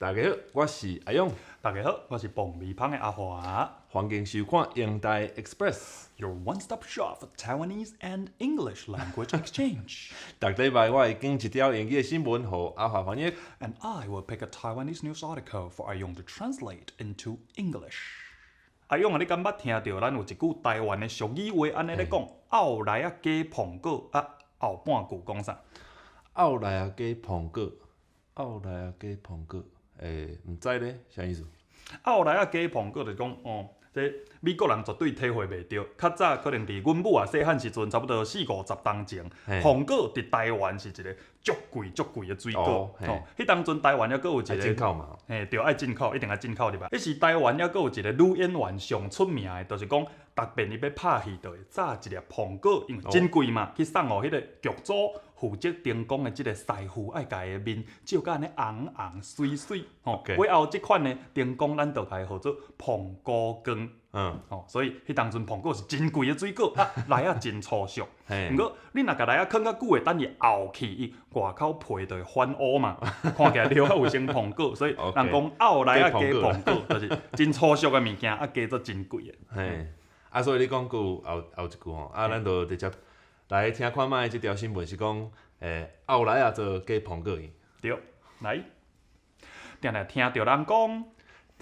大家好，我是阿勇，大家好，我是爆米香的阿华。欢迎收看英台 Express。 Your one-stop shop for Taiwanese and English language exchange. 逐礼拜我会经一条英语的新闻，互阿华翻译。 And I will pick a Taiwanese news article for 阿勇 to translate into English. 阿勇啊，你敢捌听到咱有一句台湾的俗语话，安尼咧讲：后来啊加捧果啊，后半句讲啥？后来啊加捧果，后来啊加捧果，毋知咧啥意思？后来啊加捧果就是讲这美国人绝对体会袂到。较早可能伫阮母啊细汉时阵，差不多40-50当前，捧果伫台湾是一个足贵的水果。迄当阵台湾还佫有一个进口嘛，对，爱进口，一定爱进口入来。迄时台湾还佫有一个女演员上出名的，就是讲，逐遍伊要拍戏，就会炸一粒捧果，因为真贵嘛，去送互迄个剧组负责灯光的即个师傅，爱家的面照甲安尼红红水水。尾后即款呢灯光，咱就甲伊号做捧果光。所以迄当阵捧果是真贵的水果，来啊真粗俗。毋过你若甲来啊放较久的，等伊漚去，伊外口皮就会翻乌嘛，看起来了有成捧果，所以人讲后来啊加捧果，就是真粗俗的物件，啊加做真贵的。所以你讲句后一句吼，咱就直接来听看卖即条新闻是讲，后来啊做加捧果去。对，来，定定听到人讲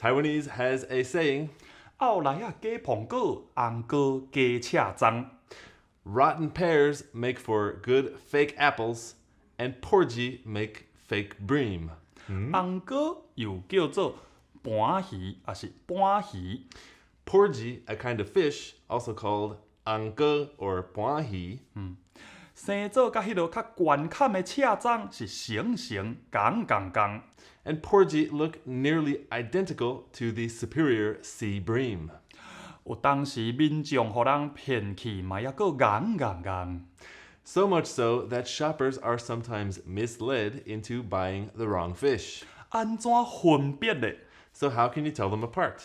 ，Taiwanese has a saying. 后来啊加捧果，红果加车脏。Rotten pears make for good fake apples, and porgy make fake bream. 红果又叫做盘鱼，也是盘鱼。Porgy, a kind of fish, also called angke or 盘鱼。生做甲迄落较悬坎的车粽是成共。And porgy look nearly identical to the superior sea bream. 有当时民众互人骗去，嘛抑佫硬。So much so that shoppers are sometimes misled into buying the wrong fish. 安怎分别呢？ So how can you tell them apart?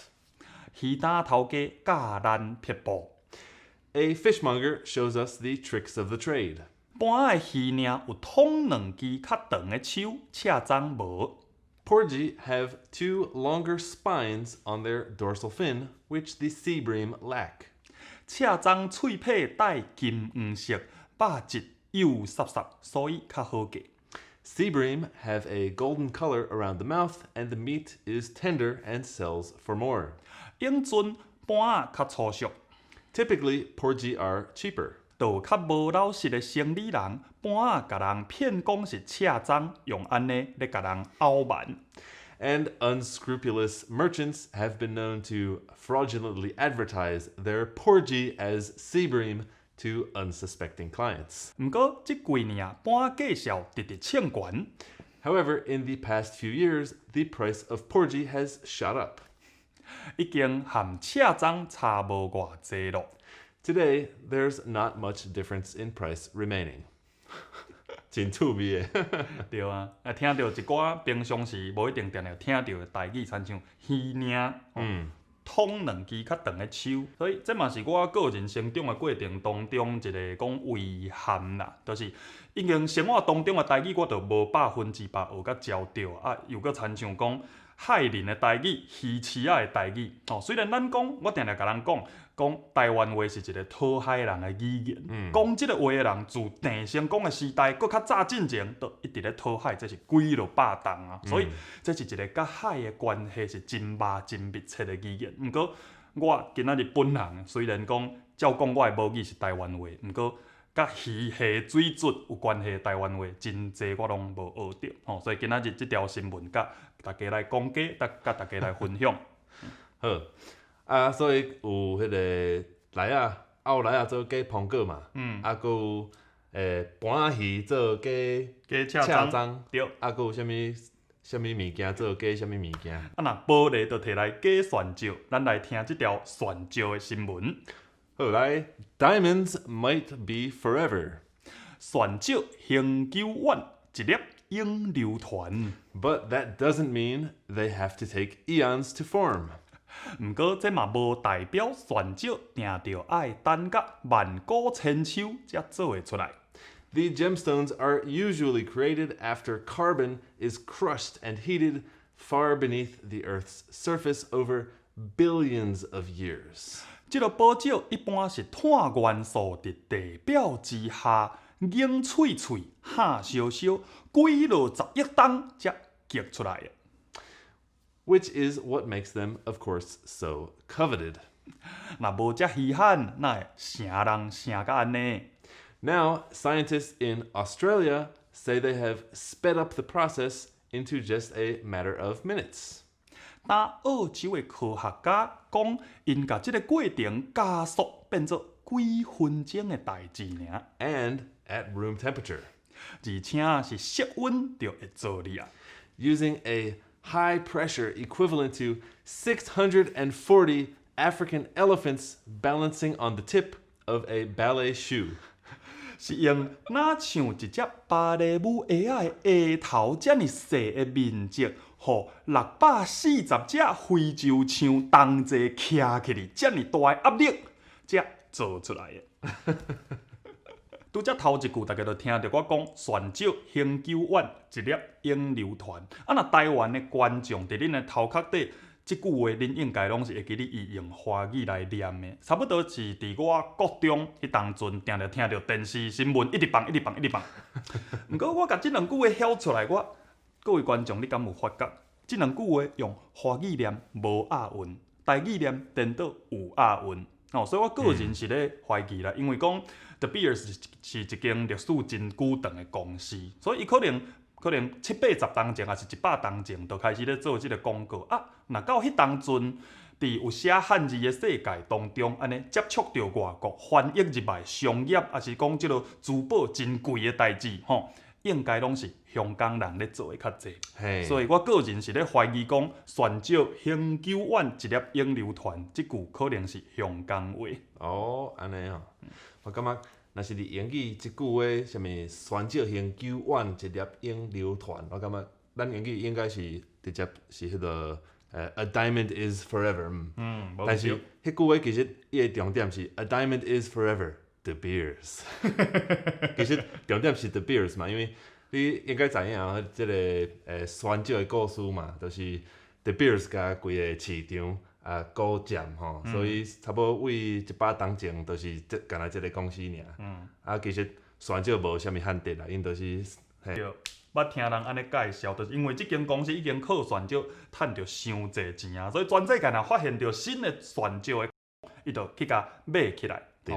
鱼摊头家教咱撇步。A fishmonger shows us the tricks of the trade. 盘的鱼领有捅两支较长的手，车粽无。Porgy have two longer spines on their dorsal fin, which the sea bream lack. 车粽脆皮带金黄色，肉质幼湿湿，所以较好价。Sea bream have a golden color around the mouth, and the meat is tender and sells for more. 永春盘较粗俗， Typically, porgy are cheaper. 就较无老实的生理人，盘甲人骗讲是车粽，用安尼咧甲人凹蛮。And unscrupulous merchants have been known to fraudulently advertise their porgy as sea bream to unsuspecting clients. 毋过即几年啊，盘价销直称悬。However, in the past few years, the price of porgy has shot up. 已经含车粽差无偌济咯。Today, there's not much difference in price remaining. 真趣味的。对啊，听到一寡平常时无一定定定听到的台语，亲像鱼领，捅两支较长的手，所以这嘛是我个人成长的过程当中一个讲遗憾啦，就是已经生活当中的台语我就无100%学甲教着啊，又搁亲像讲海人的台语、鱼市仔的台语。虽然咱讲，我定定甲人讲台湾话是一个讨海人的语言。讲即个话的人，自郑成功的时代，搁较早进前，都一直咧讨海，这是几落百栋啊。所以，这是一个甲海的关系是真密切的语言。毋过，我今仔日本人虽然讲照讲我的母语是台湾话，毋过甲鱼虾水质有关系的台湾话，真济我拢无学着。所以今仔日即条新闻甲大家来讲解，甲大家来分享。好，所以有迄个来啊，后来啊做加捧果嘛，还有盘鱼做加车粽，对，还有啥物物件做加啥物物件？啊，若无咧，就摕来加蒜椒。咱来听即条蒜椒的新闻。好来 ，Diamonds might be forever. 蒜椒恒久远，一粒永流传。But that doesn't mean they have to take eons to form. 毋过这嘛无代表蒜椒定着爱等甲万古千秋才做会出来。The gemstones are usually created after carbon is crushed and heated far beneath the Earth's surface over billions of years. 这个宝石一般是碳元素伫地表之下，硬脆脆、下烧烧，几落10亿吨才结出来的。Which is what makes them, of course, so coveted. 若无遮稀罕，哪会成人成甲安尼？ Now, scientists in Australia say they have sped up the process into just a matter of minutes. 但澳洲的科学家讲，因甲即个过程加速变做几分钟的代志尔， And at room temperature. 而且是室温就会做哩啊。 Using a high pressure equivalent to 640 African elephants balancing on the tip of a ballet shoe. 是用哪像一只芭蕾舞鞋仔的下头遮尔细的面积，互640只非洲象同齐徛起哩遮尔大的压力，才做出来的。拄则头一句，大家都听到我讲旋石恒久远，一粒永流传。啊，若台湾的观众伫恁的头壳底，即句话恁应该拢是会记哩伊用华语来念的。差不多是伫我国中迄当阵，定着听到电视新闻一直放。毋过我甲即两句话晓出来，各位观众，你敢有发觉？即两句话用华语念无押韵，台语念颠倒有押韵。所以我个人是咧怀疑啦，因为讲 The Beers 是一间历史真久长的公司，所以伊可能70-80当前，还是100当前，就开始咧做即个广告啊。若到迄当阵，伫有写汉字的世界当中，安尼接触到外国翻译入来商业，还是讲即个珠宝真贵的代志，应该拢是香港人咧做的较济。所以我个人是咧怀疑讲，旋石恒久远，一粒永流传，即句可能是香港话。哦，安尼哦，我感觉若是伫英语即句话，什物旋石恒久远，一粒永流传，我感觉咱英语应该是直接是迄个A diamond is forever。但是迄句话其实伊的重点是 A diamond is forever。The Beers 其实重点是 The Beers 嘛，因为你应该知影啊，即个旋石的故事嘛，就是 The Beers 甲规个市场股占吼，所以差不多为100当前，就是干那即个公司尔。其实旋石无啥物限制啦，因就是对。捌听人安尼介绍，就是因为即间公司已经靠旋石趁着伤济钱啊，所以全世界若发现着新的旋石的，伊就去甲买起来。对。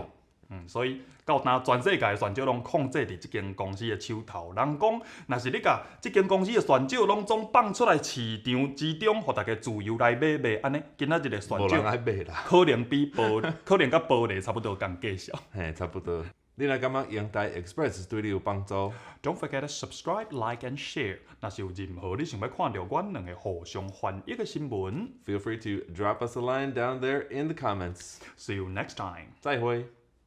所以到当全世界的旋石拢控制伫即间公司的手头。人讲，若是你甲即间公司的旋石拢总放出来市场之中，互大家自由来买，安尼今仔日的旋石可能比可能甲玻璃差不多共价销。嘿，差不多。你若感觉英台 Express 对你有帮助 ，Don't forget to subscribe, like and share。若是有任何你想要看到阮两个互相翻译的新闻 ，Feel free to drop us a line down there in the comments. See you next time. 再会。